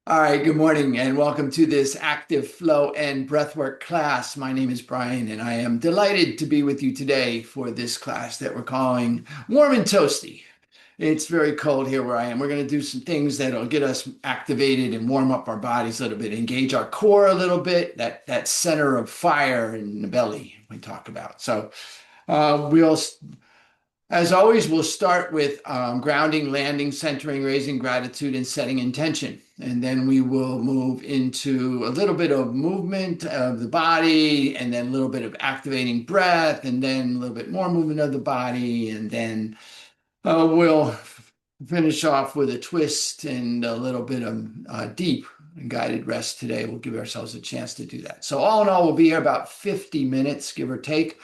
All right, good morning and welcome to this active flow and breathwork class. My name is Brian and I am delighted to be with you today for this class that we're calling Warm and Toasty. It's very cold here where I am. We're going to do some things that'll get us activated and warm up our bodies a little bit, engage our core a little bit, that center of fire in the belly we talk about. We'll as always, we'll start with grounding, landing, centering, raising gratitude, and setting intention. And then we will move into a little bit of movement of the body, and then a little bit of activating breath, and then a little bit more movement of the body. And then we'll finish off with a twist and a little bit of deep and guided rest today. We'll give ourselves a chance to do that. So, all in all, we'll be here about 50 minutes, give or take.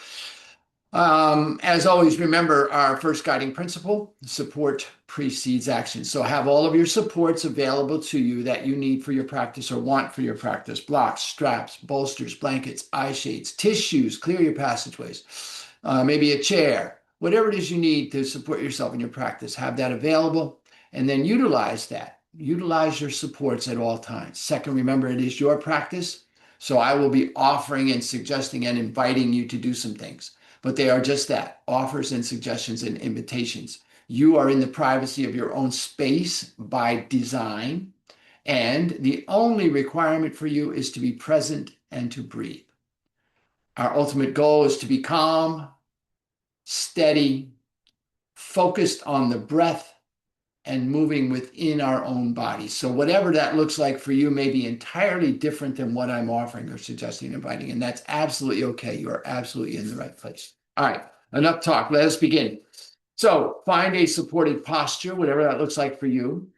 As always, remember our first guiding principle, support precedes action. So have all of your supports available to you that you need for your practice or want for your practice. Blocks, straps, bolsters, blankets, eye shades, tissues, clear your passageways, maybe a chair, whatever it is you need to support yourself in your practice, have that available and then utilize that. Utilize your supports at all times. Second, remember it is your practice. So I will be offering and suggesting and inviting you to do some things. But they are just that, offers and suggestions and invitations. You are in the privacy of your own space by design, and the only requirement for you is to be present and to breathe. Our ultimate goal is to be calm, steady, focused on the breath, and moving within our own body. So whatever that looks like for you may be entirely different than what I'm offering or suggesting, inviting, and that's absolutely okay. You are absolutely in the right place. All right, enough talk. Let us begin. So find a supported posture, whatever that looks like for you.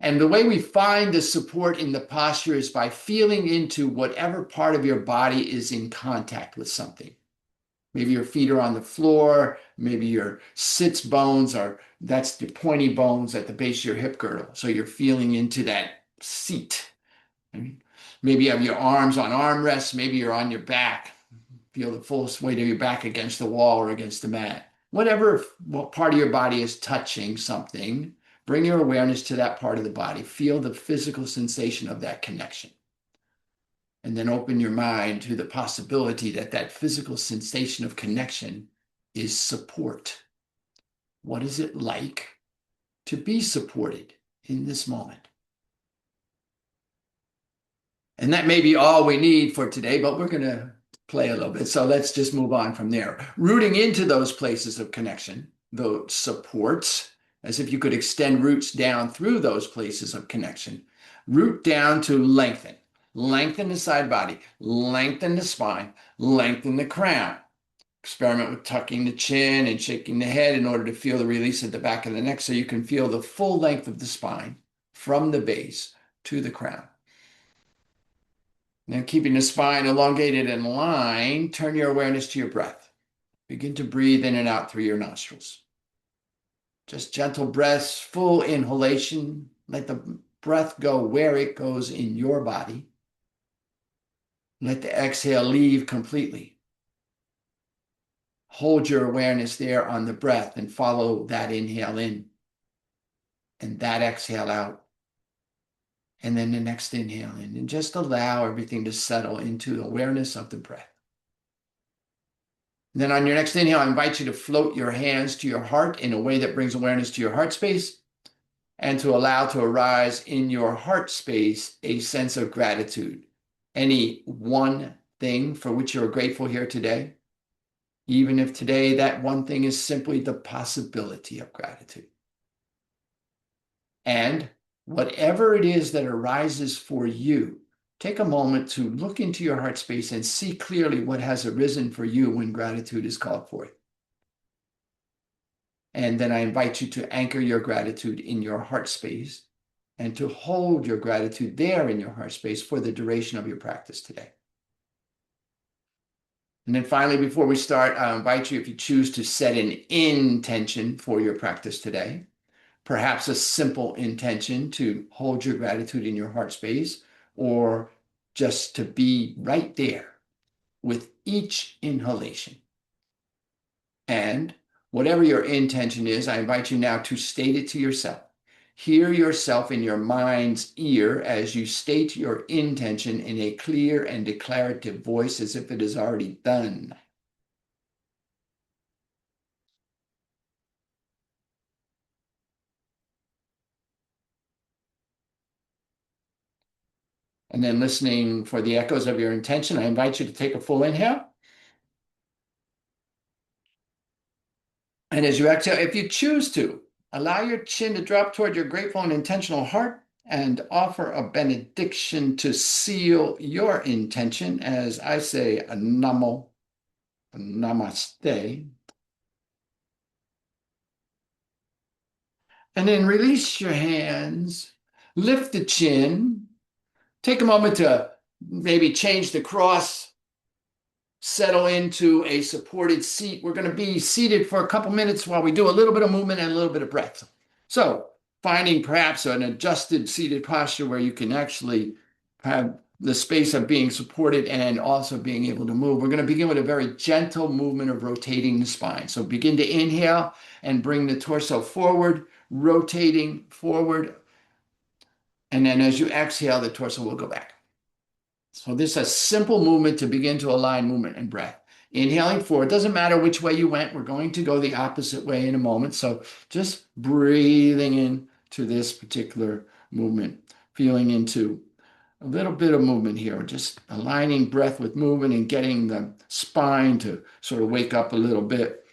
And the way we find the support in the posture is by feeling into whatever part of your body is in contact with something. Maybe your feet are on the floor. Maybe your sits bones are, that's the pointy bones at the base of your hip girdle. So you're feeling into that seat. Maybe you have your arms on armrests. Maybe you're on your back. Feel the full weight of your back against the wall or against the mat. Whatever part of your body is touching something, bring your awareness to that part of the body. Feel the physical sensation of that connection. And then open your mind to the possibility that that physical sensation of connection is support. What is it like to be supported in this moment? And that may be all we need for today, but we're going to play a little bit. So let's just move on from there. Rooting into those places of connection, those supports, as if you could extend roots down through those places of connection. Root down to lengthen. Lengthen the side body, lengthen the spine, lengthen the crown. Experiment with tucking the chin and shaking the head in order to feel the release at the back of the neck so you can feel the full length of the spine from the base to the crown. Now, keeping the spine elongated and aligned, turn your awareness to your breath. Begin to breathe in and out through your nostrils. Just gentle breaths, full inhalation. Let the breath go where it goes in your body. Let the exhale leave completely. Hold your awareness there on the breath and follow that inhale in and that exhale out. And then the next inhale in, and just allow everything to settle into awareness of the breath. And then on your next inhale, I invite you to float your hands to your heart in a way that brings awareness to your heart space and to allow to arise in your heart space a sense of gratitude. Any one thing for which you're grateful here today, even if today that one thing is simply the possibility of gratitude. And whatever it is that arises for you, take a moment to look into your heart space and see clearly what has arisen for you when gratitude is called forth. And then I invite you to anchor your gratitude in your heart space and to hold your gratitude there in your heart space for the duration of your practice today. And then finally, before we start, I invite you, if you choose, to set an intention for your practice today. Perhaps a simple intention to hold your gratitude in your heart space, or just to be right there with each inhalation. And whatever your intention is, I invite you now to state it to yourself. Hear yourself in your mind's ear as you state your intention in a clear and declarative voice as if it is already done. And then listening for the echoes of your intention, I invite you to take a full inhale. And as you exhale, if you choose to, allow your chin to drop toward your grateful and intentional heart and offer a benediction to seal your intention as I say a namo, a namaste. And then release your hands, lift the chin, take a moment to maybe change the cross, settle into a supported seat. We're going to be seated for a couple minutes while we do a little bit of movement and a little bit of breath. So finding perhaps an adjusted seated posture where you can actually have the space of being supported and also being able to move. We're going to begin with a very gentle movement of rotating the spine. So begin to inhale and bring the torso forward, rotating forward. And then as you exhale, the torso will go back. So this is a simple movement to begin to align movement and breath. Inhaling forward, doesn't matter which way you went, we're going to go the opposite way in a moment. So just breathing in to this particular movement, feeling into a little bit of movement here, just aligning breath with movement and getting the spine to sort of wake up a little bit.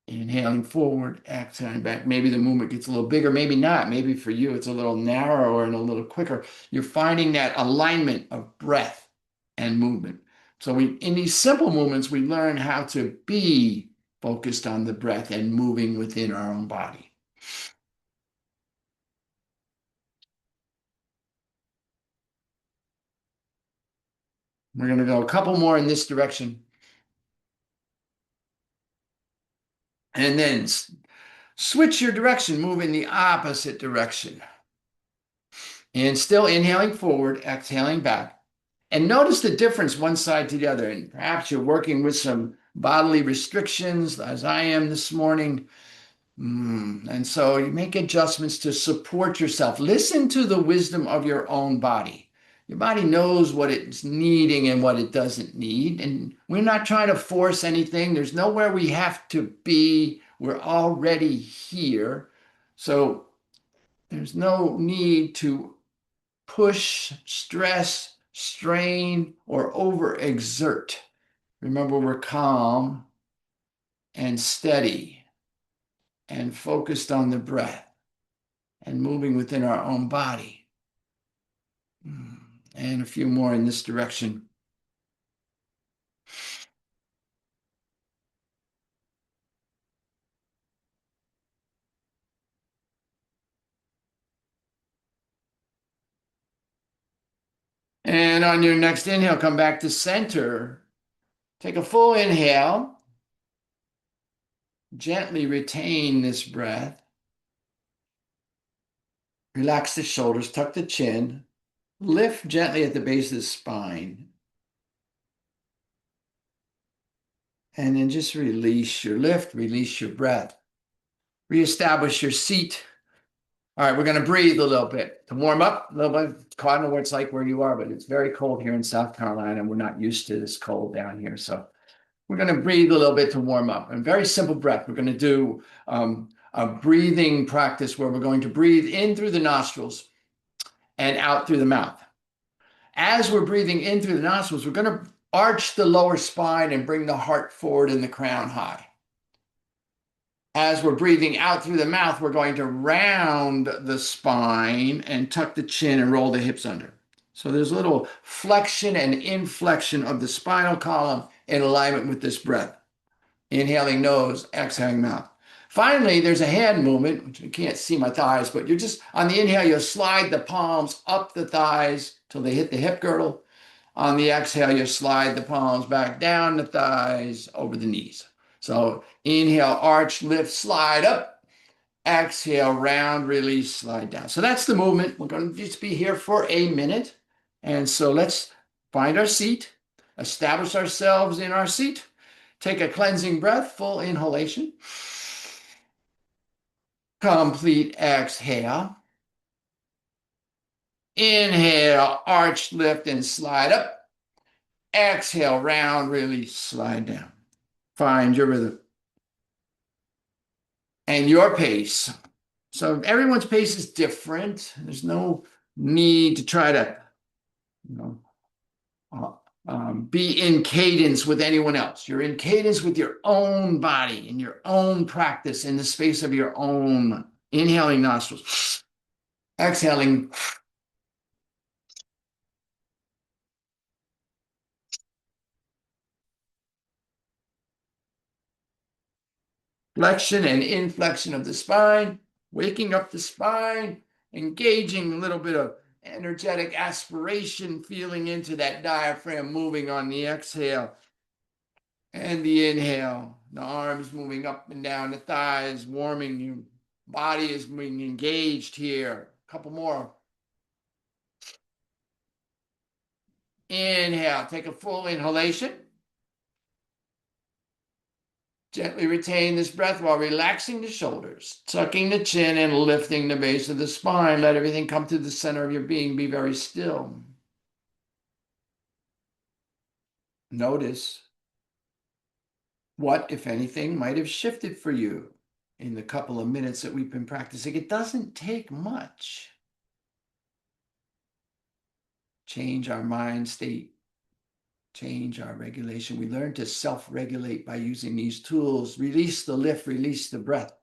Inhaling forward, exhaling back. Maybe the movement gets a little bigger, maybe not. Maybe for you it's a little narrower and a little quicker. You're finding that alignment of breath and movement. So in these simple movements, we learn how to be focused on the breath and moving within our own body. We're going to go a couple more in this direction. And then switch your direction, move in the opposite direction. And still inhaling forward, exhaling back. And notice the difference one side to the other. And perhaps you're working with some bodily restrictions, as I am this morning. And so you make adjustments to support yourself. Listen to the wisdom of your own body. Your body knows what it's needing and what it doesn't need. And we're not trying to force anything. There's nowhere we have to be. We're already here. So there's no need to push, stress, strain, or overexert. Remember, we're calm and steady and focused on the breath and moving within our own body. And a few more in this direction. And on your next inhale, come back to center. Take a full inhale. Gently retain this breath. Relax the shoulders, tuck the chin. Lift gently at the base of the spine. And then just release your lift, release your breath. Reestablish your seat. All right, we're going to breathe a little bit to warm up a little bit. I don't know what it's like where you are, but it's very cold here in South Carolina. We're not used to this cold down here. So we're going to breathe a little bit to warm up. And very simple breath. We're going to do a breathing practice where we're going to breathe in through the nostrils and out through the mouth. As we're breathing in through the nostrils, we're going to arch the lower spine and bring the heart forward and the crown high. As we're breathing out through the mouth, we're going to round the spine and tuck the chin and roll the hips under. So there's a little flexion and inflection of the spinal column in alignment with this breath. Inhaling nose, exhaling mouth. Finally, there's a hand movement, which you can't see my thighs, but you're just, on the inhale, you'll slide the palms up the thighs till they hit the hip girdle. On the exhale, you slide the palms back down the thighs over the knees. So inhale, arch, lift, slide up. Exhale, round, release, slide down. So that's the movement. We're going to just be here for a minute. And so let's find our seat, establish ourselves in our seat. Take a cleansing breath, full inhalation. Complete exhale. Inhale, arch, lift, and slide up. Exhale, round, release, slide down. Find your rhythm and your pace. So everyone's pace is different. There's no need to try to, you know, be in cadence with anyone else. You're in cadence with your own body, in your own practice, in the space of your own. Inhaling nostrils, exhaling. Flexion and inflection of the spine, waking up the spine, engaging a little bit of energetic aspiration, feeling into that diaphragm, moving on the exhale and the inhale. The arms moving up and down the thighs, warming you. Body is being engaged here. A couple more. Inhale, take a full inhalation. Gently retain this breath while relaxing the shoulders, tucking the chin and lifting the base of the spine. Let everything come to the center of your being. Be very still. Notice what, if anything, might have shifted for you in the couple of minutes that we've been practicing. It doesn't take much. Change our mind state, change our regulation. We learn to self-regulate by using these tools. Release the lift, release the breath.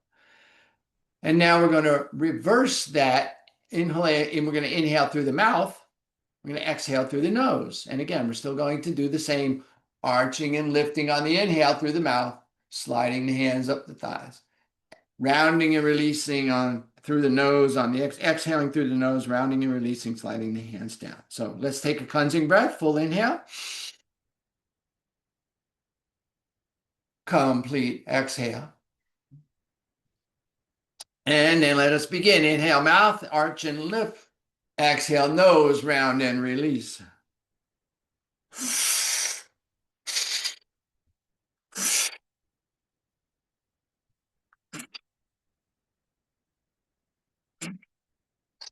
And now we're going to reverse that. Inhale, and we're going to inhale through the mouth. We're going to exhale through the nose. And again, we're still going to do the same arching and lifting on the inhale through the mouth, sliding the hands up the thighs, rounding and releasing on through the nose on the exhaling through the nose, rounding and releasing, sliding the hands down. So let's take a cleansing breath, full inhale. Complete exhale. And then let us begin. Inhale, mouth, arch and lift. Exhale, nose, round and release.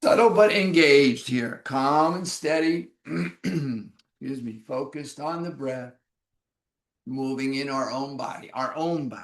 Subtle but engaged here. Calm and steady. Excuse me. Focused on the breath. Moving in our own body. Our own body.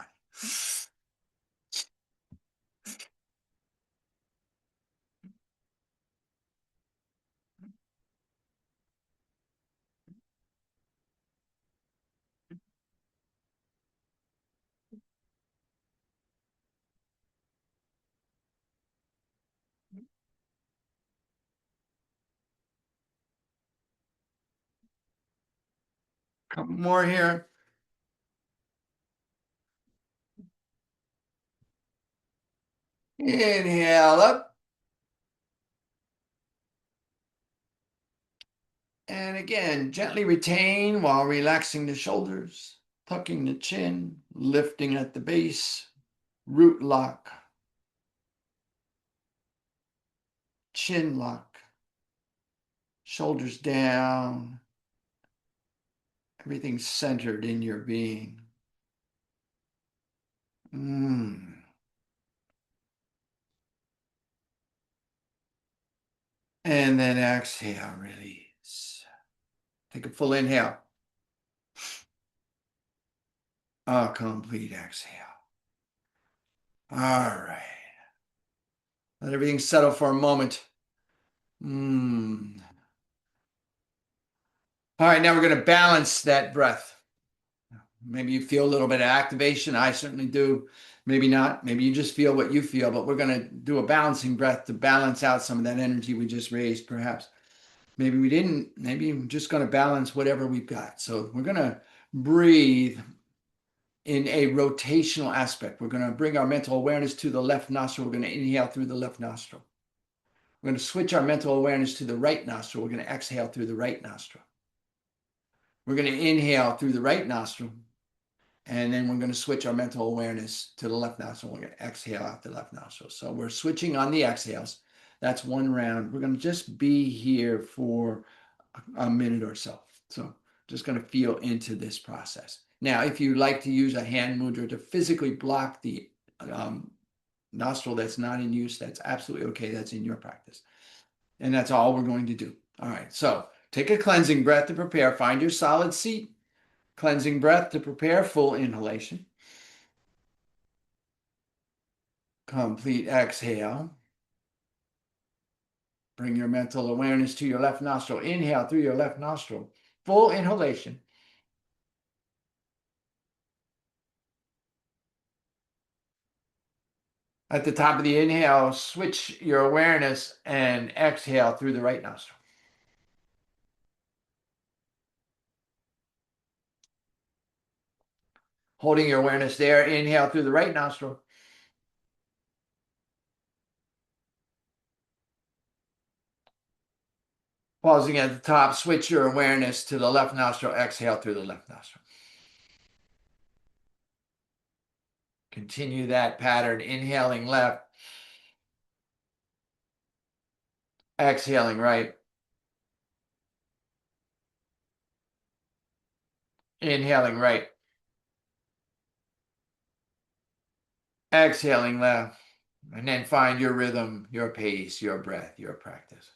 Couple more here. Inhale up. And again, gently retain while relaxing the shoulders, tucking the chin, lifting at the base, root lock, chin lock, shoulders down, everything centered in your being. And then exhale, release. Take a full inhale. A complete exhale. All right. Let everything settle for a moment. All right, now we're going to balance that breath. Maybe you feel a little bit of activation. I certainly do. Maybe not. Maybe you just feel what you feel, but we're going to do a balancing breath to balance out some of that energy we just raised, perhaps. Maybe we didn't. Maybe I'm just going to balance whatever we've got. So we're going to breathe in a rotational aspect. We're going to bring our mental awareness to the left nostril. We're going to inhale through the left nostril. We're going to switch our mental awareness to the right nostril. We're going to exhale through the right nostril. We're going to inhale through the right nostril. And then we're going to switch our mental awareness to the left nostril. We're going to exhale out the left nostril. So we're switching on the exhales. That's one round. We're going to just be here for a minute or so. So just going to feel into this process. Now, if you like to use a hand mudra to physically block the nostril that's not in use, that's absolutely okay. That's in your practice. And that's all we're going to do. All right. So take a cleansing breath to prepare. Find your solid seat. Cleansing breath to prepare. Full inhalation. Complete exhale. Bring your mental awareness to your left nostril. Inhale through your left nostril. Full inhalation. At the top of the inhale, switch your awareness and exhale through the right nostril. Holding your awareness there, inhale through the right nostril. Pausing at the top, switch your awareness to the left nostril, exhale through the left nostril. Continue that pattern, inhaling left, exhaling right. Inhaling right. Exhaling left. And then find your rhythm, your pace, your breath, your practice.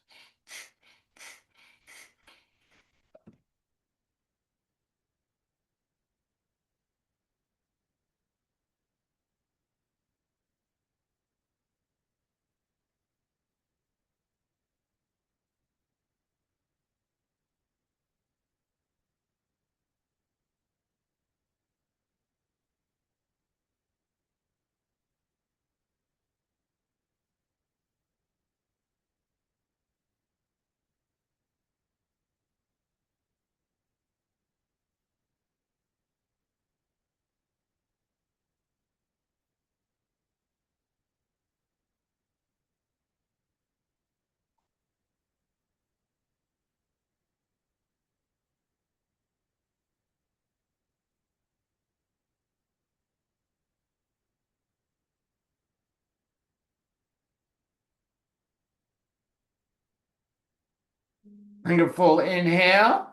Bring a full inhale.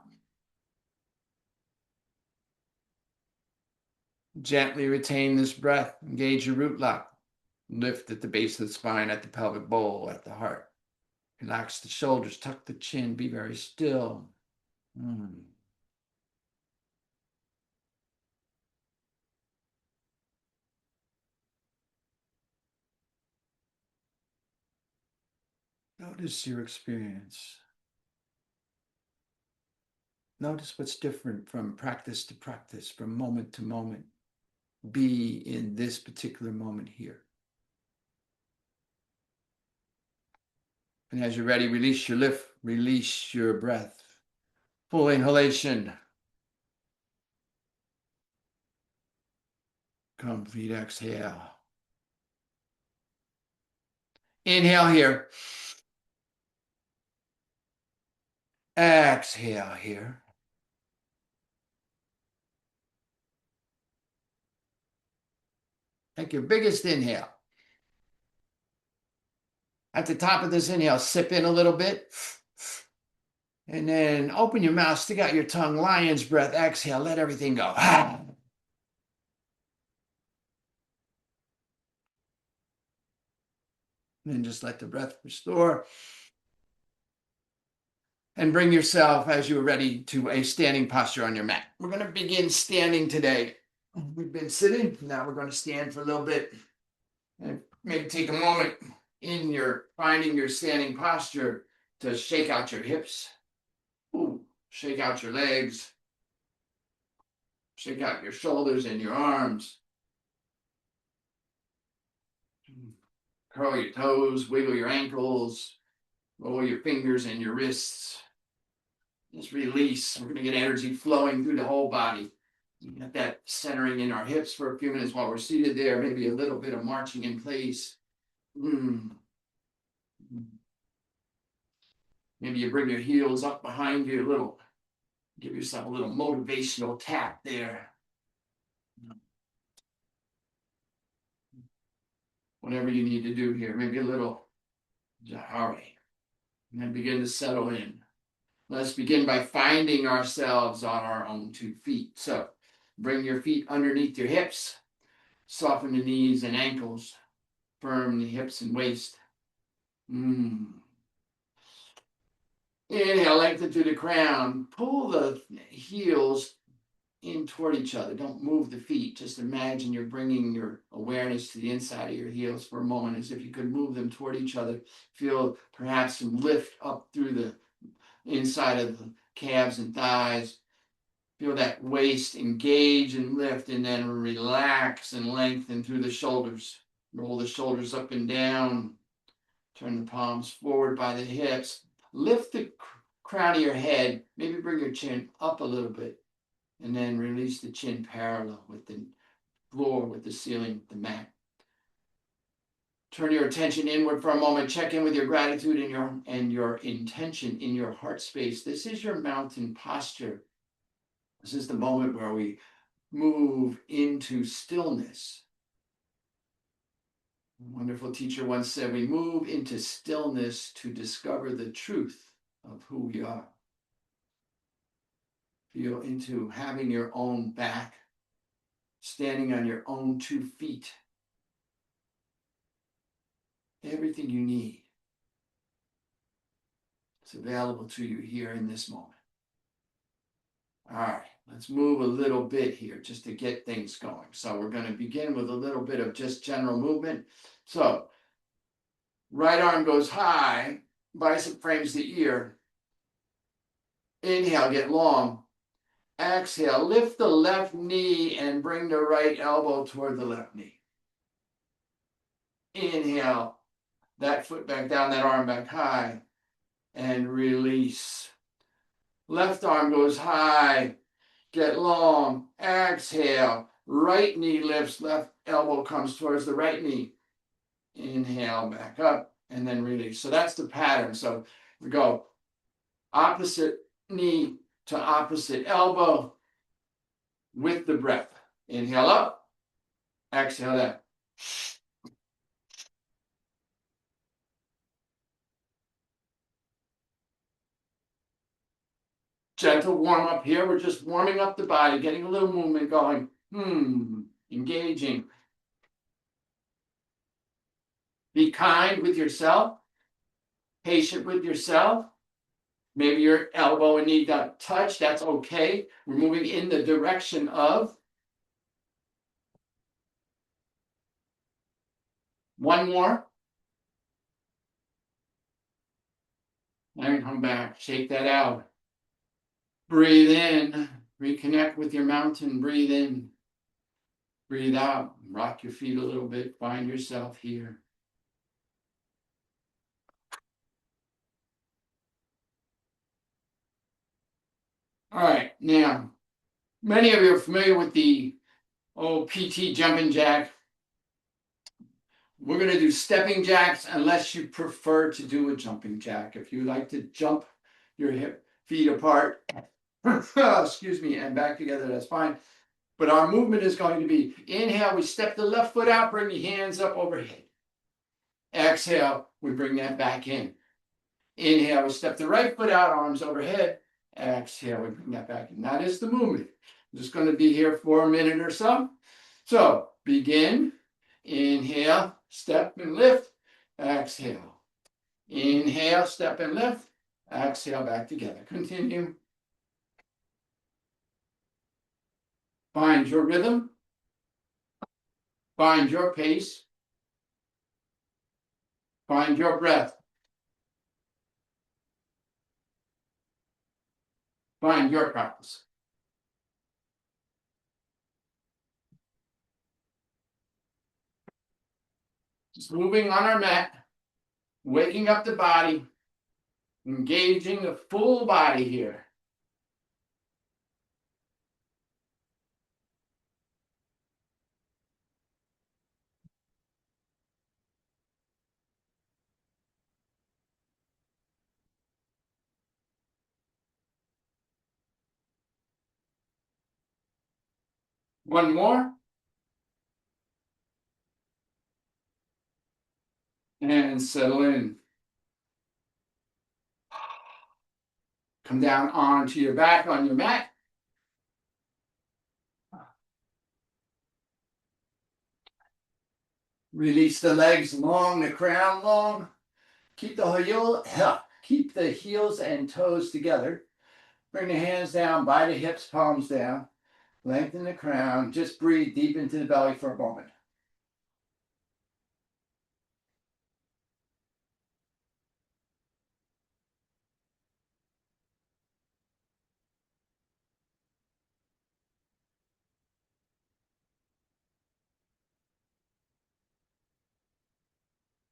Gently retain this breath. Engage your root lock. Lift at the base of the spine, at the pelvic bowl, at the heart. Relax the shoulders, tuck the chin, be very still. Notice your experience. Notice what's different from practice to practice, from moment to moment. Be in this particular moment here. And as you're ready, release your lift, release your breath. Full inhalation. Complete exhale. Inhale here. Exhale here. Take your biggest inhale. At the top of this inhale, sip in a little bit. And then open your mouth, stick out your tongue, lion's breath, exhale, let everything go. And then just let the breath restore. And bring yourself, as you are ready, to a standing posture on your mat. We're going to begin standing today. We've been sitting, now we're going to stand for a little bit. And maybe take a moment in your finding your standing posture to shake out your hips. Ooh, shake out your legs. Shake out your shoulders and your arms. Curl your toes, wiggle your ankles, roll your fingers and your wrists. Just release. We're going to get energy flowing through the whole body. Get that centering in our hips for a few minutes while we're seated there. Maybe a little bit of marching in place. Maybe you bring your heels up behind you a little. Give yourself a little motivational tap there. Whatever you need to do here. Maybe a little jahari. And then begin to settle in. Let's begin by finding ourselves on our own 2 feet. So bring your feet underneath your hips. Soften the knees and ankles. firm the hips and waist. Inhale, lengthen through the crown. Pull the heels in toward each other. Don't move the feet. Just imagine you're bringing your awareness to the inside of your heels for a moment, as if you could move them toward each other. Feel perhaps some lift up through the inside of the calves and thighs. Feel that waist engage and lift, and then relax and lengthen through the shoulders. Roll the shoulders up and down. Turn the palms forward by the hips. Lift the crown of your head. Maybe bring your chin up a little bit. And then release the chin parallel with the floor, with the ceiling, the mat. Turn your attention inward for a moment. Check in with your gratitude and your intention in your heart space. This is your mountain posture. This is the moment where we move into stillness. A wonderful teacher once said, we move into stillness to discover the truth of who we are. Feel into having your own back, standing on your own 2 feet. Everything you need is available to you here in this moment. All right, let's move a little bit here just to get things going. So we're going to begin with a little bit of just general movement. So right arm goes high, bicep frames the ear. Inhale, get long. Exhale, lift the left knee and bring the right elbow toward the left knee. Inhale, that foot back down, that arm back high, and release. Left arm goes high, get long. Exhale, right knee lifts, left elbow comes towards the right knee. Inhale, back up, and then release. So that's the pattern. So we go opposite knee to opposite elbow with the breath. Inhale up, exhale down. Gentle warm up here. We're just warming up the body, getting a little movement going. Engaging. Be kind with yourself, patient with yourself. Maybe your elbow and knee don't touch. That's okay. We're moving in the direction of. One more. And come back. Shake that out. Breathe in. Reconnect with your mountain. Breathe in. Breathe out. Rock your feet a little bit. Find yourself here. All right. Now, many of you are familiar with the PT jumping jack. We're going to do stepping jacks unless you prefer to do a jumping jack. If you like to jump your feet apart, excuse me, and back together, that's fine. But our movement is going to be inhale, we step the left foot out, bring the hands up overhead. Exhale, we bring that back in. Inhale, we step the right foot out, arms overhead. Exhale, we bring that back in. That is the movement. I'm just going to be here for a minute or so. So begin. Inhale, step and lift. Exhale. Inhale, step and lift. Exhale, back together. Continue. Find your rhythm. Find your pace. Find your breath. Find your practice. Just moving on our mat, waking up the body, engaging the full body here. One more. And settle in. Come down onto your back on your mat. Release the legs long, the crown long. Keep keep the heels and toes together. Bring the hands down by the hips, palms down. Lengthen the crown. Just breathe deep into the belly for a moment.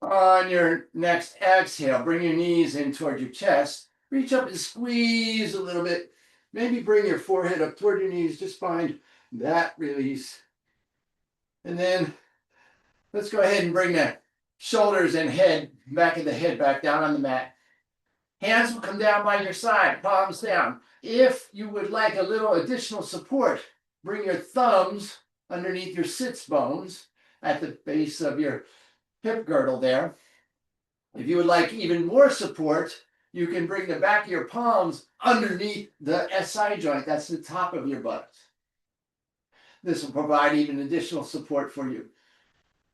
On your next exhale, bring your knees in toward your chest. Reach up and squeeze a little bit. Maybe bring your forehead up toward your knees. Just find that release. And then let's go ahead and bring the shoulders and head, back of the head back down on the mat. Hands will come down by your side, palms down. If you would like a little additional support, bring your thumbs underneath your sits bones at the base of your hip girdle there. If you would like even more support, you can bring the back of your palms underneath the SI joint. That's the top of your buttocks. This will provide even additional support for you.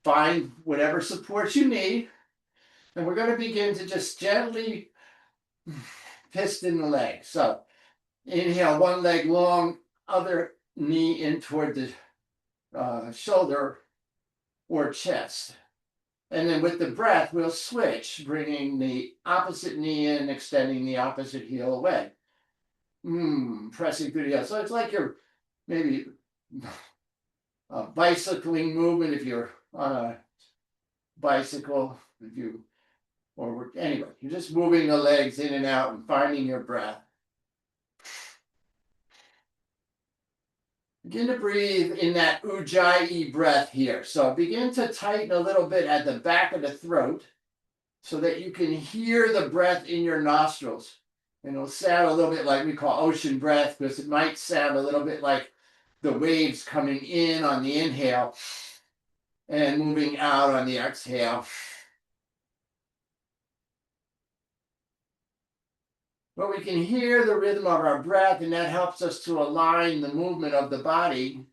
Find whatever support you need. And we're going to begin to just gently piston the leg. So inhale, one leg long, other knee in toward the shoulder or chest. And then with the breath, we'll switch, bringing the opposite knee in, extending the opposite heel away. Pressing through the heel. So it's like you're maybe a bicycling movement if you're on a bicycle, anyway, you're just moving the legs in and out and finding your breath. Begin to breathe in that ujjayi breath here. So begin to tighten a little bit at the back of the throat so that you can hear the breath in your nostrils. And it'll sound a little bit like we call ocean breath, because it might sound a little bit like the waves coming in on the inhale and moving out on the exhale. But we can hear the rhythm of our breath, and that helps us to align the movement of the body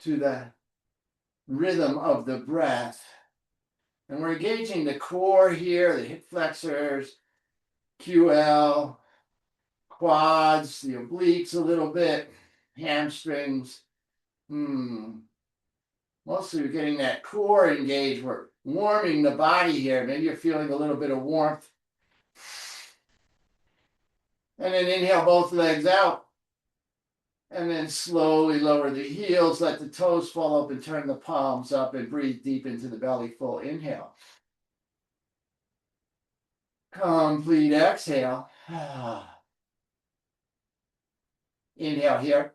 to the rhythm of the breath. And we're engaging the core here, the hip flexors, QL, quads, the obliques a little bit, hamstrings. Mostly we're getting that core engaged. We're warming the body here. Maybe you're feeling a little bit of warmth. And then inhale both legs out. And then slowly lower the heels, let the toes fall up and turn the palms up and breathe deep into the belly. Full inhale. Complete exhale. Inhale here.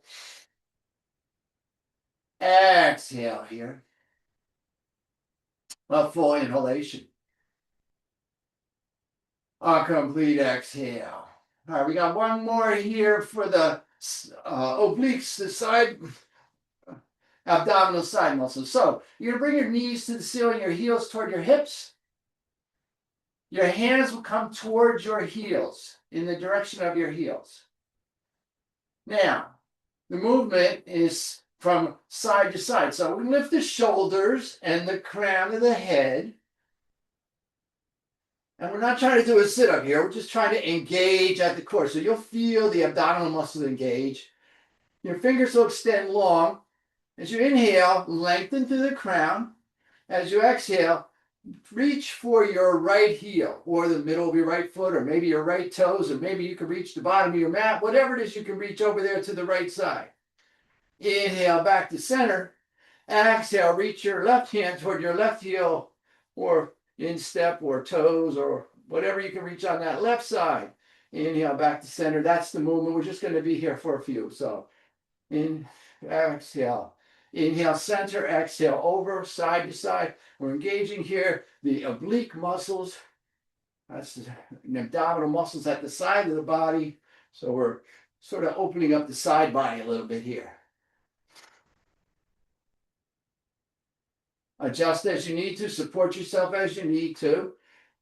Exhale here. A full inhalation. A complete exhale. All right, we got one more here for the obliques, the side, abdominal side muscles. So you're going to bring your knees to the ceiling, your heels toward your hips. Your hands will come towards your heels, in the direction of your heels. Now, the movement is from side to side. So we lift the shoulders and the crown of the head. And we're not trying to do a sit-up here. We're just trying to engage at the core. So you'll feel the abdominal muscles engage. Your fingers will extend long. As you inhale, lengthen through the crown. As you exhale, reach for your right heel or the middle of your right foot, or maybe your right toes, or maybe you can reach the bottom of your mat. Whatever it is, you can reach over there to the right side. Inhale back to center. Exhale, reach your left hand toward your left heel or instep or toes or whatever you can reach on that left side. Inhale back to center. That's the movement. We're just going to be here for a few. So exhale. Inhale, center, exhale, over, side to side. We're engaging here the oblique muscles. That's the abdominal muscles at the side of the body. So we're sort of opening up the side body a little bit here. Adjust as you need to, support yourself as you need to.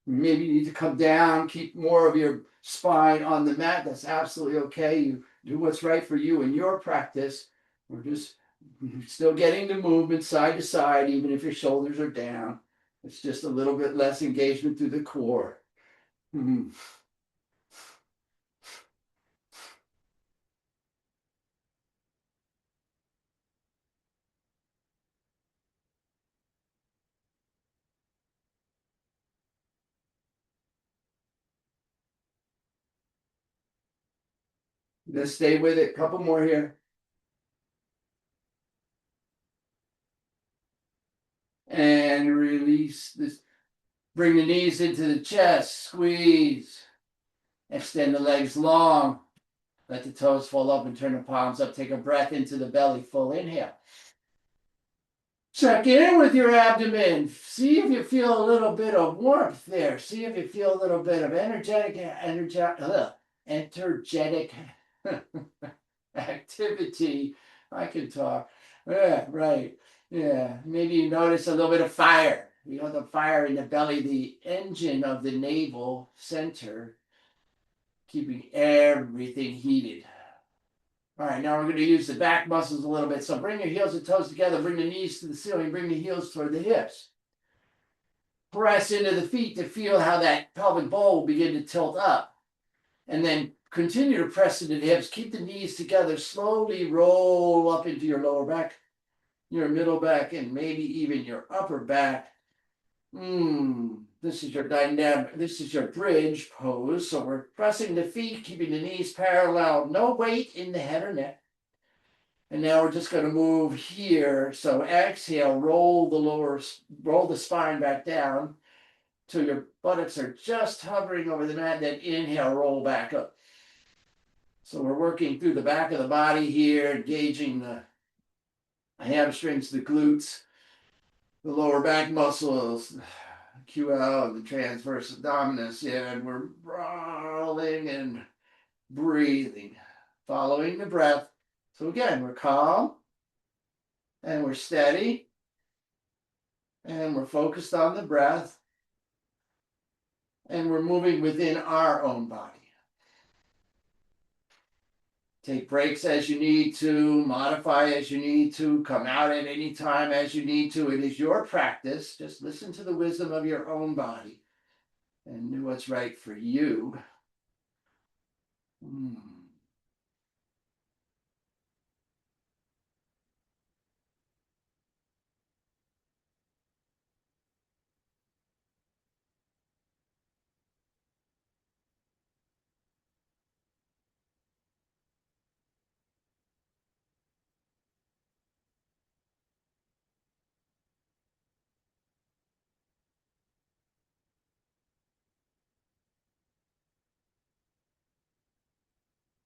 Maybe you need to come down, keep more of your spine on the mat. That's absolutely okay. You do what's right for you in your practice. We're just Still getting the movement side to side, even if your shoulders are down. It's just a little bit less engagement through the core. Mm-hmm. Just stay with it. Couple more here. And release this. Bring the knees into the chest. Squeeze. Extend the legs long. Let the toes fall up and turn the palms up. Take a breath into the belly. Full inhale. Check in with your abdomen. See if you feel a little bit of warmth there. See if you feel a little bit of energetic activity. I can talk. Yeah, right. Yeah. Maybe you notice a little bit of fire. You know, the fire in the belly, the engine of the navel center, keeping everything heated. All right, now we're going to use the back muscles a little bit. So bring your heels and toes together. Bring the knees to the ceiling. Bring the heels toward the hips. Press into the feet to feel how that pelvic bowl will begin to tilt up. And then continue to press into the hips. Keep the knees together. Slowly roll up into your lower back, your middle back, and maybe even your upper back. This is your dynamic. This is your bridge pose. So we're pressing the feet, keeping the knees parallel. No weight in the head or neck. And now we're just going to move here. So exhale, roll the spine back down till your buttocks are just hovering over the mat. Then inhale, roll back up. So we're working through the back of the body here, engaging the hamstrings, the glutes, the lower back muscles, QL, the transverse abdominis. Yeah, and we're rolling and breathing, following the breath. So again, we're calm and we're steady and we're focused on the breath and we're moving within our own body. Take breaks as you need to, modify as you need to, come out at any time as you need to. It is your practice. Just listen to the wisdom of your own body and do what's right for you.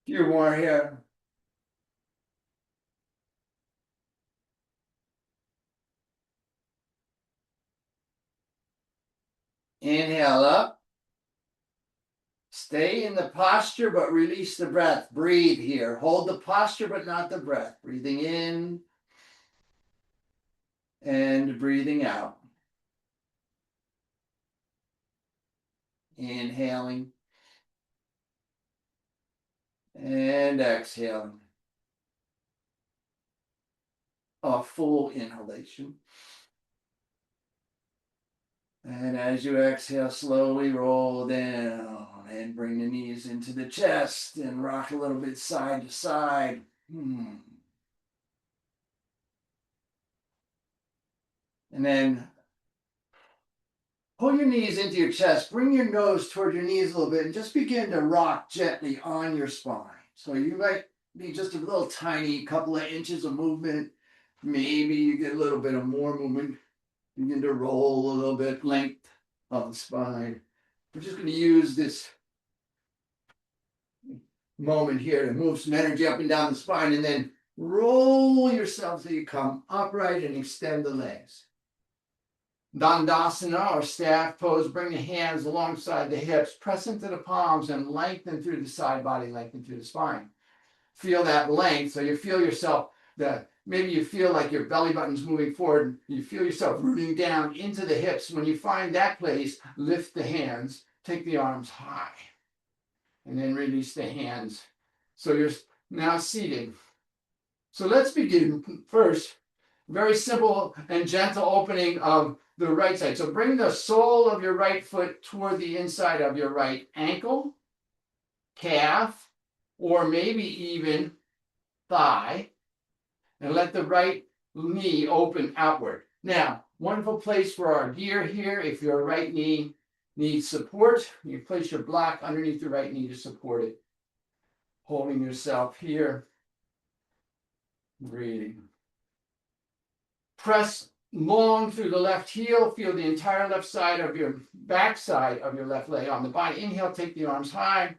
A few more here. Inhale up. Stay in the posture, but release the breath. Breathe here. Hold the posture, but not the breath. Breathing in and breathing out. Inhaling and exhaling. A full inhalation. And as you exhale, slowly roll down and bring the knees into the chest and rock a little bit side to side. And then pull your knees into your chest. Bring your nose toward your knees a little bit and just begin to rock gently on your spine. So you might be just a little tiny couple of inches of movement. Maybe you get a little bit of more movement. Begin to roll a little bit, length of the spine. We're just going to use this moment here to move some energy up and down the spine and then roll yourself so you come upright and extend the legs. Dandasana or staff pose. Bring the hands alongside the hips, press into the palms and lengthen through the side body, lengthen through the spine. Feel that length. So you feel yourself, maybe you feel like your belly button's moving forward. You feel yourself rooting down into the hips. When you find that place, lift the hands, take the arms high, and then release the hands. So you're now seated. So let's begin first. Very simple and gentle opening of the right side. So bring the sole of your right foot toward the inside of your right ankle, calf, or maybe even thigh, and let the right knee open outward. Now, wonderful place for our gear here. If your right knee needs support, you place your block underneath the right knee to support it. Holding yourself here, breathing. Press long through the left heel. Feel the entire left side of your back side of your left leg on the body. Inhale, take the arms high.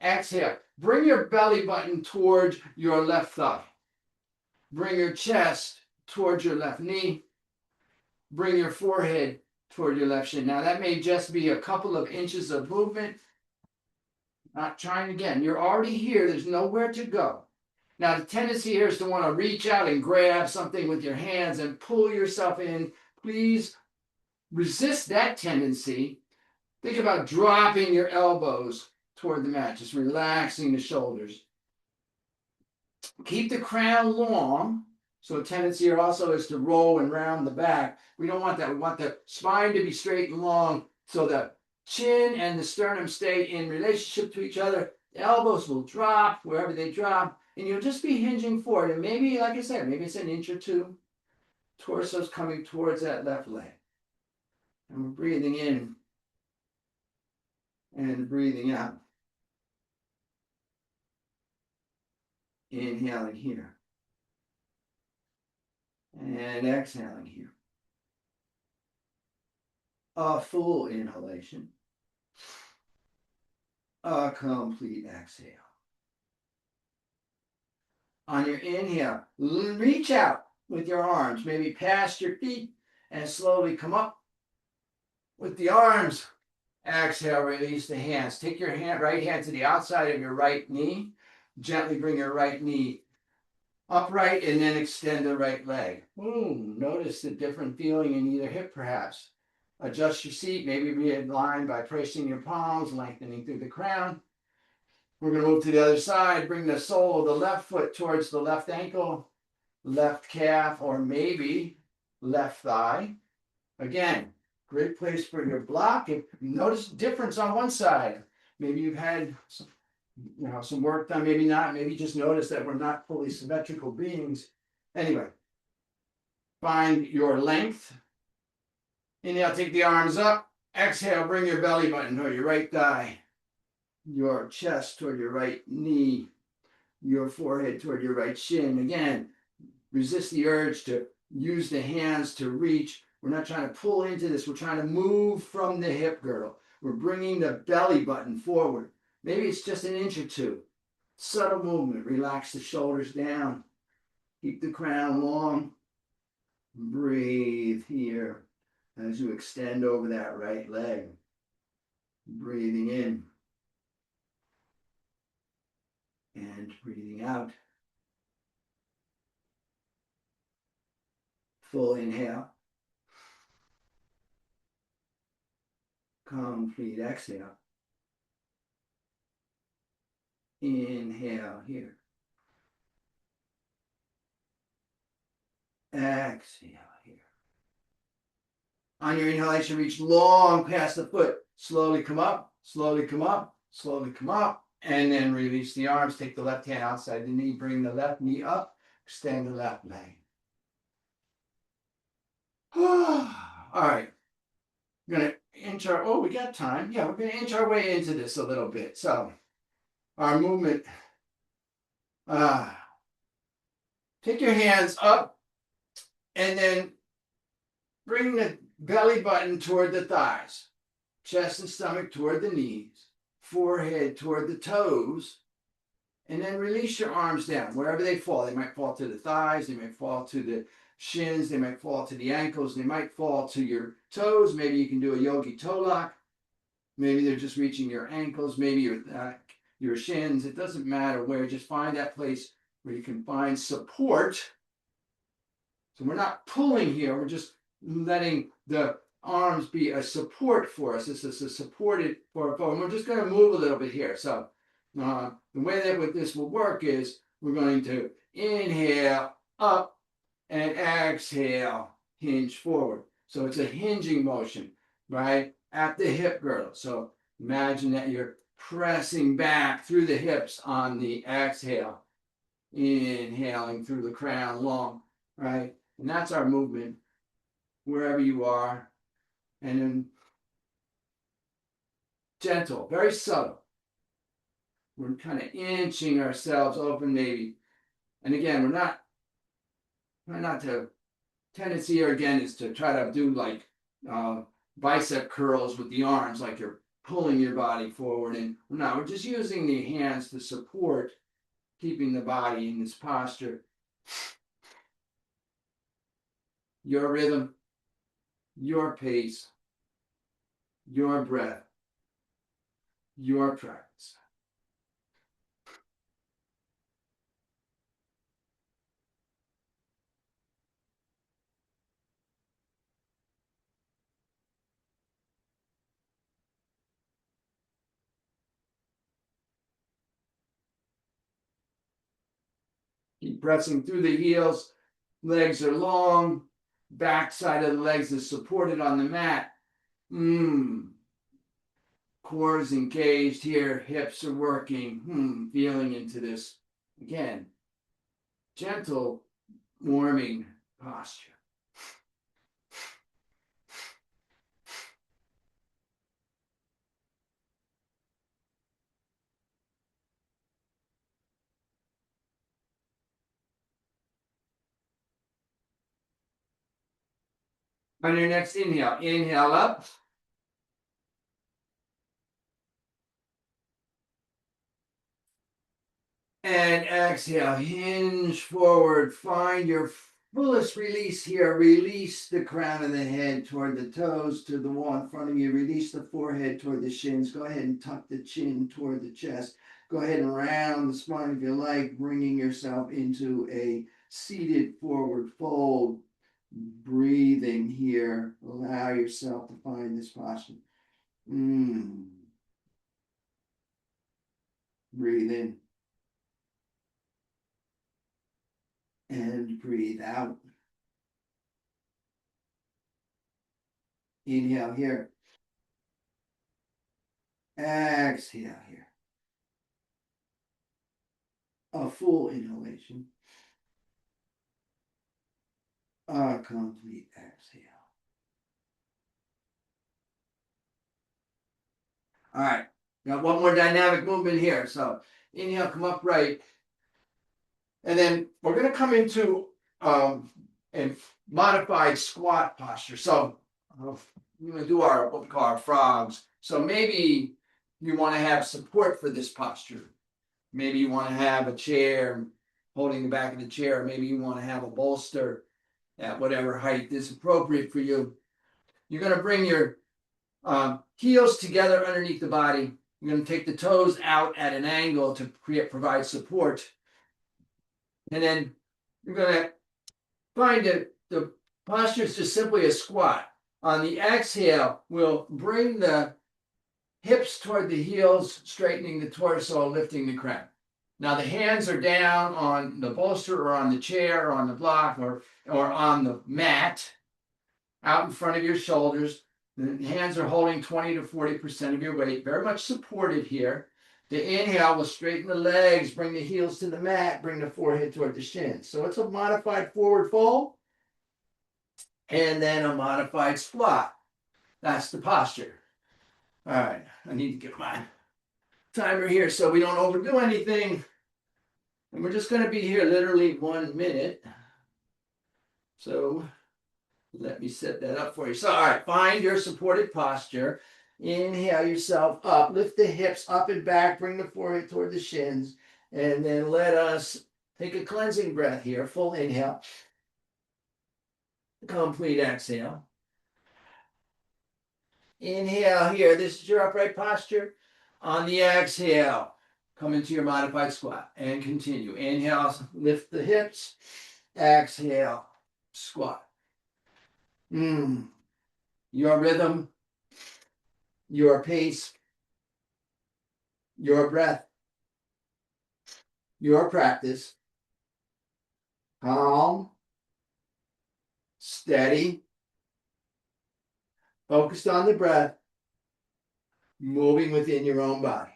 Exhale, bring your belly button towards your left thigh. Bring your chest towards your left knee. Bring your forehead toward your left shin. Now that may just be a couple of inches of movement. Not trying again. You're already here. There's nowhere to go. Now, the tendency here is to want to reach out and grab something with your hands and pull yourself in. Please resist that tendency. Think about dropping your elbows toward the mat, just relaxing the shoulders. Keep the crown long. So a tendency here also is to roll and round the back. We don't want that. We want the spine to be straight and long so the chin and the sternum stay in relationship to each other. The elbows will drop wherever they drop. And you'll just be hinging forward. And maybe, like I said, maybe it's an inch or two. Torso's coming towards that left leg. And we're breathing in and breathing out. Inhaling here. And exhaling here. A full inhalation. A complete exhale. On your inhale, reach out with your arms, maybe past your feet, and slowly come up with the arms. Exhale, release the hands. Take your right hand to the outside of your right knee. Gently bring your right knee upright and then extend the right leg. Notice the different feeling in either hip perhaps. Adjust your seat, maybe realign by pressing your palms, lengthening through the crown. We're going to move to the other side. Bring the sole of the left foot towards the left ankle, left calf, or maybe left thigh. Again, great place for your block. If you notice a difference on one side, maybe you've had some work done, maybe not. Maybe just notice that we're not fully symmetrical beings. Anyway, find your length. Inhale, take the arms up. Exhale, bring your belly button or your right thigh, your chest toward your right knee, your forehead toward your right shin. Again, resist the urge to use the hands to reach. We're not trying to pull into this. We're trying to move from the hip girdle. We're bringing the belly button forward. Maybe it's just an inch or two. Subtle movement. Relax the shoulders down. Keep the crown long. Breathe here as you extend over that right leg. Breathing in. And breathing out. Full inhale. Complete exhale. Inhale here. Exhale here. On your inhalation, reach long past the foot. Slowly come up, slowly come up, slowly come up. And then release the arms. Take the left hand outside the knee. Bring the left knee up. Extend the left leg. All right. We're going to inch our, we got time. Yeah, we're going to inch our way into this a little bit. So our movement, take your hands up and then bring the belly button toward the thighs, chest and stomach toward the knees, forehead toward the toes, and then release your arms down wherever they fall. They might fall to the thighs, they might fall to the shins, they might fall to the ankles, they might fall to your toes. Maybe you can do a yogi toe lock. Maybe they're just reaching your ankles, maybe your shins. It doesn't matter where. Just find that place where you can find support. So we're not pulling here. We're just letting the arms be a support for us. This is a supported for. And we're just going to move a little bit here. So the way that this will work is we're going to Inhale, up, and exhale, hinge forward. So it's a hinging motion, right? At the hip girdle. So imagine that you're pressing back through the hips on the exhale, inhaling through the crown long, right? And that's our movement wherever you are. And then gentle, very subtle. We're kind of inching ourselves open maybe. And again, try not to, tendency here again is to try to do like bicep curls with the arms, like you're pulling your body forward. And no, we're just using the hands to support keeping the body in this posture. Your rhythm, your pace, your breath, your practice. Keep pressing through the heels. Legs are long. Back side of the legs is supported on the mat. Core is engaged here. Hips are working. Feeling into this. Again, gentle, warming posture. On your next inhale, inhale up. And exhale, hinge forward. Find your fullest release here. Release the crown of the head toward the toes, to the wall in front of you. Release the forehead toward the shins. Go ahead and tuck the chin toward the chest. Go ahead and round the spine if you like, bringing yourself into a seated forward fold. Breathing here. Allow yourself to find this posture. Breathe in. And breathe out. Inhale here. Exhale here. A full inhalation. A complete exhale. All right. Got one more dynamic movement here. So inhale, come upright. And then we're going to come into a modified squat posture. So we're going to do what we call our frogs. So maybe you want to have support for this posture. Maybe you want to have a chair holding the back of the chair. Maybe you want to have a bolster at whatever height is appropriate for you. You're going to bring your heels together underneath the body. You're going to take the toes out at an angle to provide support. And then you're going to find that the posture is just simply a squat. On the exhale, we'll bring the hips toward the heels, straightening the torso, lifting the crown. Now the hands are down on the bolster or on the chair or on the block or on the mat out in front of your shoulders. The hands are holding 20 to 40% of your weight, very much supported here. The inhale will straighten the legs, bring the heels to the mat, bring the forehead toward the shins. So it's a modified forward fold and then a modified squat. That's the posture. All right, I need to get my timer here so we don't overdo anything. And we're just going to be here literally 1 minute. So let me set that up for you. So, all right, find your supported posture. Inhale yourself up. Lift the hips up and back. Bring the forehead toward the shins. And then let us take a cleansing breath here. Full inhale. Complete exhale. Inhale here. This is your upright posture. On the exhale, come into your modified squat and continue. Inhale, lift the hips. Exhale, squat. Your rhythm, your pace, your breath, your practice. calm, steady, focused on the breath, moving within your own body.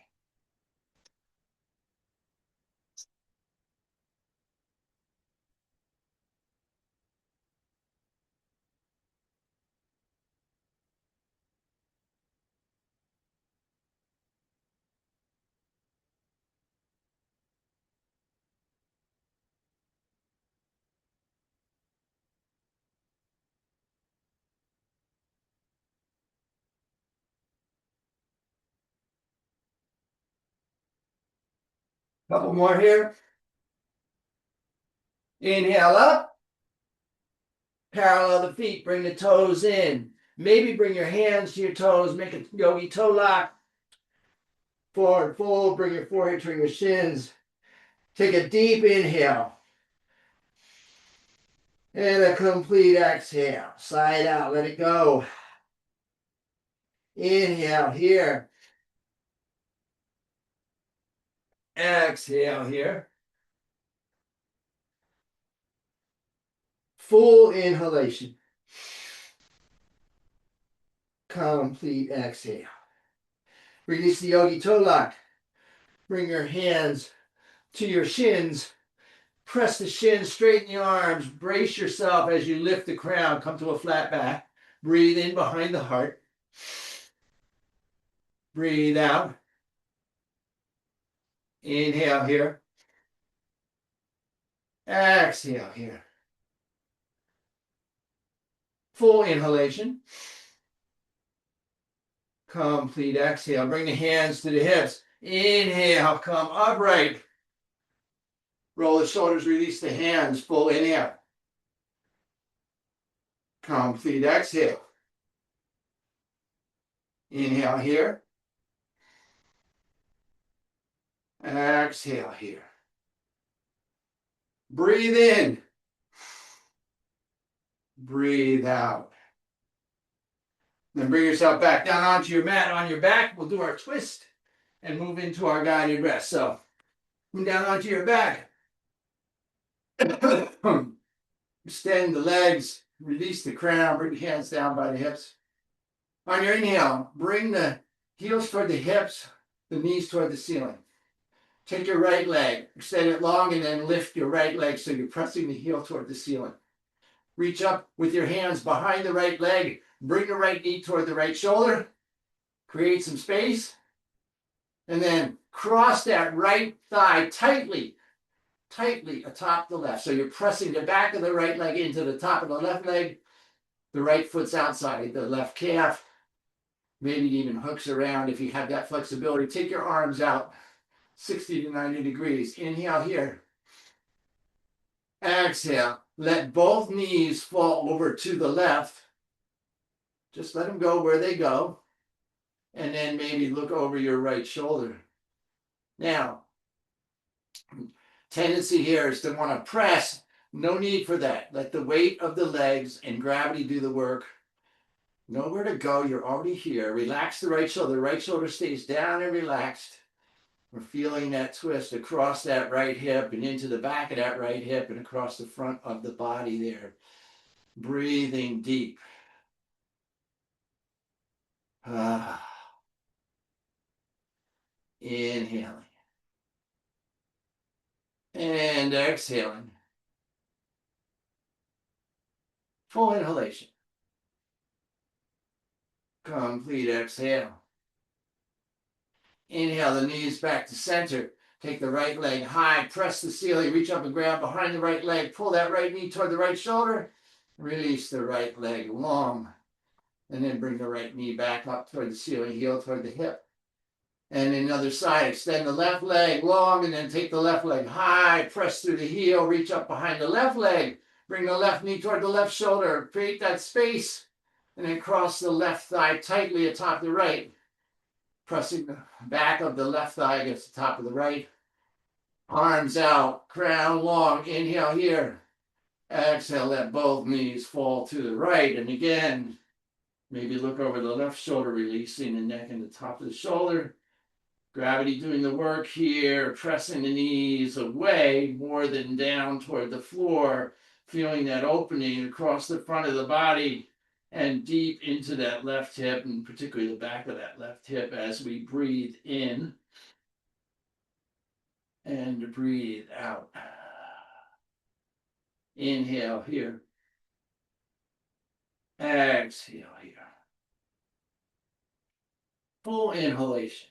Couple more here. Inhale up. Parallel the feet. Bring the toes in. Maybe bring your hands to your toes. Make a yogi toe lock. Forward fold. Bring your forehead to your shins. Take a deep inhale. And a complete exhale. Slide out. Let it go. Inhale here. Exhale here. Full inhalation. Complete exhale. Release the yogi toe lock. Bring your hands to your shins. Press the shins, straighten the arms. Brace yourself as you lift the crown. Come to a flat back. Breathe in behind the heart. Breathe out. Inhale here. Exhale here. Full inhalation. Complete exhale. Bring the hands to the hips. Inhale, come upright. Roll the shoulders, release the hands. Full inhale. Complete exhale. Inhale here. Exhale here. Breathe in. Breathe out. Then bring yourself back down onto your mat on your back. We'll do our twist and move into our guided rest. So come down onto your back. Extend the legs. Release the crown. Bring the hands down by the hips. On your inhale, bring the heels toward the hips, the knees toward the ceiling. Take your right leg, extend it long, and then lift your right leg so you're pressing the heel toward the ceiling. Reach up with your hands behind the right leg. Bring the right knee toward the right shoulder. Create some space. And then cross that right thigh tightly atop the left. So you're pressing the back of the right leg into the top of the left leg. The right foot's outside the left calf. Maybe it even hooks around if you have that flexibility. Take your arms out 60 to 90 degrees. Inhale here. Exhale. Let both knees fall over to the left. Just let them go where they go. And then maybe look over your right shoulder. Now, tendency here is to want to press. No need for that. Let the weight of the legs and gravity do the work. Nowhere to go. You're already here. Relax the right shoulder. The right shoulder stays down and relaxed. We're feeling that twist across that right hip and into the back of that right hip and across the front of the body there. Breathing deep. Inhaling. And exhaling. Full inhalation. Complete exhale. Inhale the knees back to center. Take the right leg high, press the ceiling, reach up and grab behind the right leg, pull that right knee toward the right shoulder, release the right leg long, and then bring the right knee back up toward the ceiling, heel toward the hip. And the other side, extend the left leg long, and then take the left leg high, press through the heel, reach up behind the left leg, bring the left knee toward the left shoulder, create that space, and then cross the left thigh tightly atop the right. Pressing the back of the left thigh against the top of the right. Arms out, crown long. Inhale here. Exhale, let both knees fall to the right. And again, maybe look over the left shoulder, releasing the neck and the top of the shoulder. Gravity doing the work here, pressing the knees away more than down toward the floor, feeling that opening across the front of the body and deep into that left hip, and particularly the back of that left hip as we breathe in and breathe out. Inhale here. Exhale here. Full inhalation.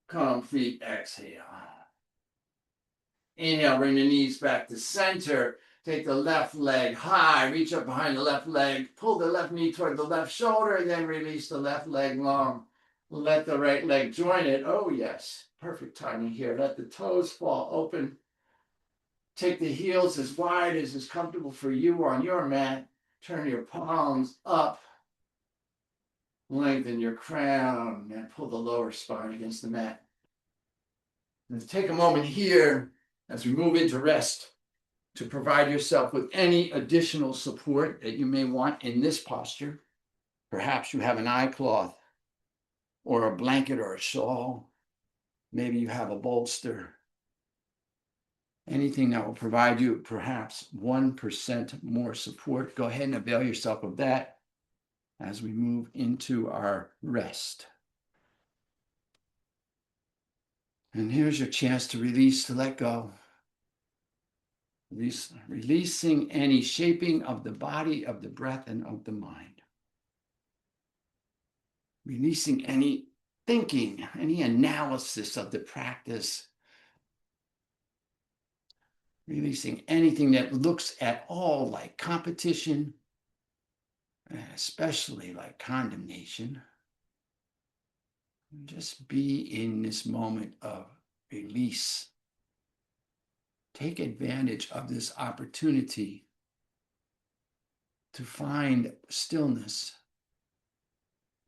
Complete exhale. Inhale, bring the knees back to center. Take the left leg high, reach up behind the left leg, pull the left knee toward the left shoulder, and then release the left leg long. Let the right leg join it. Oh, yes. Perfect timing here. Let the toes fall open. Take the heels as wide as is comfortable for you on your mat. Turn your palms up. Lengthen your crown and pull the lower spine against the mat. And take a moment here as we move into rest to provide yourself with any additional support that you may want in this posture. Perhaps you have an eye cloth or a blanket or a shawl. Maybe you have a bolster. Anything that will provide you perhaps 1% more support. Go ahead and avail yourself of that as we move into our rest. And here's your chance to release, to let go. Releasing any shaping of the body, of the breath, and of the mind. Releasing any thinking, any analysis of the practice. Releasing anything that looks at all like competition, especially like condemnation. Just be in this moment of release. Take advantage of this opportunity to find stillness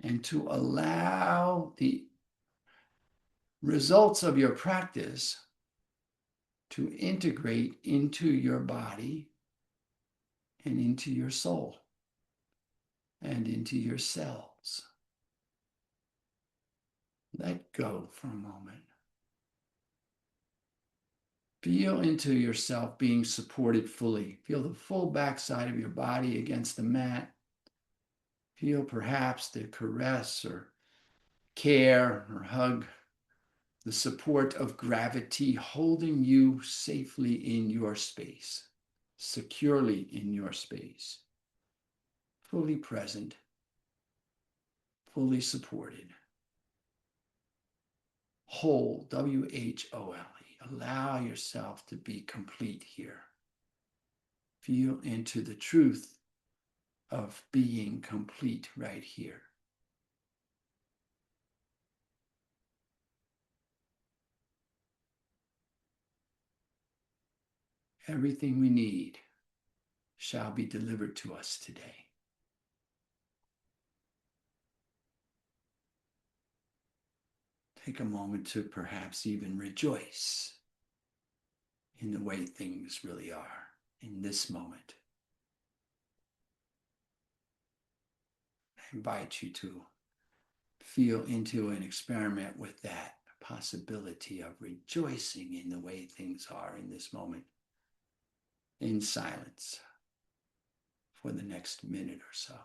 and to allow the results of your practice to integrate into your body and into your soul and into your cells. Let go for a moment. Feel into yourself being supported fully. Feel the full backside of your body against the mat. Feel perhaps the caress or care or hug, the support of gravity holding you safely in your space, securely in your space, fully present, fully supported. Whole, W-H-O-L-E. Allow yourself to be complete here. Feel into the truth of being complete right here. Everything we need shall be delivered to us today. Take a moment to perhaps even rejoice in the way things really are in this moment. I invite you to feel into and experiment with that possibility of rejoicing in the way things are in this moment, in silence for the next minute or so.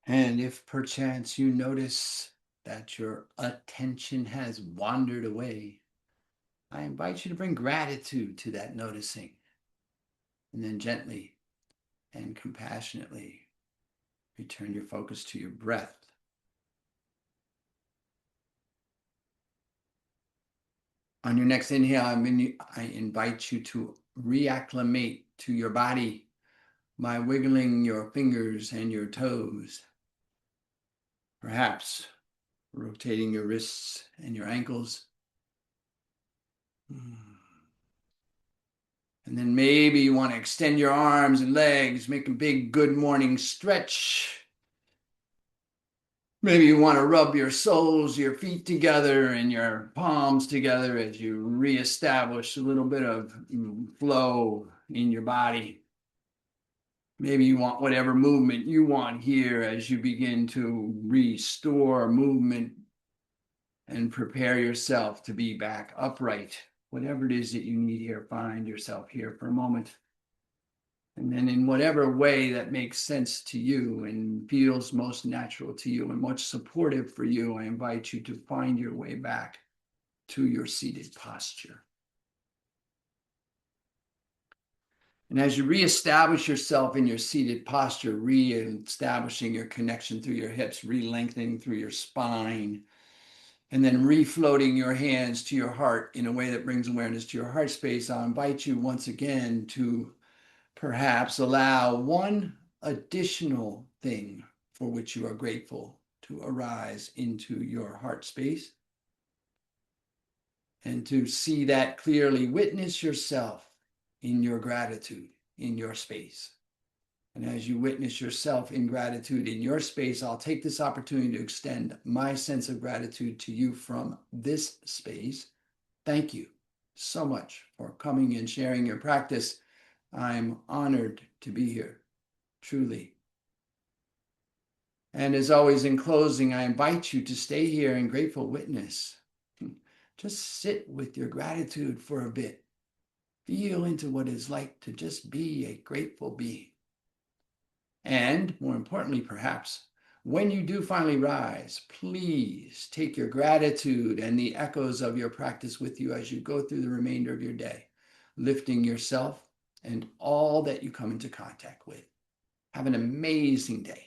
And if perchance you notice that your attention has wandered away, I invite you to bring gratitude to that noticing, and then gently and compassionately return your focus to your breath. On your next inhale, I invite you to reacclimate to your body by wiggling your fingers and your toes, perhaps rotating your wrists and your ankles. And then maybe you want to extend your arms and legs, make a big good morning stretch. Maybe you want to rub your soles, your feet together and your palms together as you reestablish a little bit of flow in your body. Maybe you want whatever movement you want here as you begin to restore movement and prepare yourself to be back upright. Whatever it is that you need here, find yourself here for a moment. And then in whatever way that makes sense to you and feels most natural to you and most supportive for you, I invite you to find your way back to your seated posture. And as you reestablish yourself in your seated posture, reestablishing your connection through your hips, re-lengthening through your spine, and then refloating your hands to your heart in a way that brings awareness to your heart space, I'll invite you once again to perhaps allow one additional thing for which you are grateful to arise into your heart space, and to see that clearly, witness yourself in your gratitude in your space. And as you witness yourself in gratitude in your space, I'll take this opportunity to extend my sense of gratitude to you from this space. Thank you so much for coming and sharing your practice. I'm honored to be here, truly. And as always, in closing, I invite you to stay here in grateful witness. Just sit with your gratitude for a bit. Feel into what it's like to just be a grateful being. And more importantly, perhaps, when you do finally rise, please take your gratitude and the echoes of your practice with you as you go through the remainder of your day, lifting yourself and all that you come into contact with. Have an amazing day.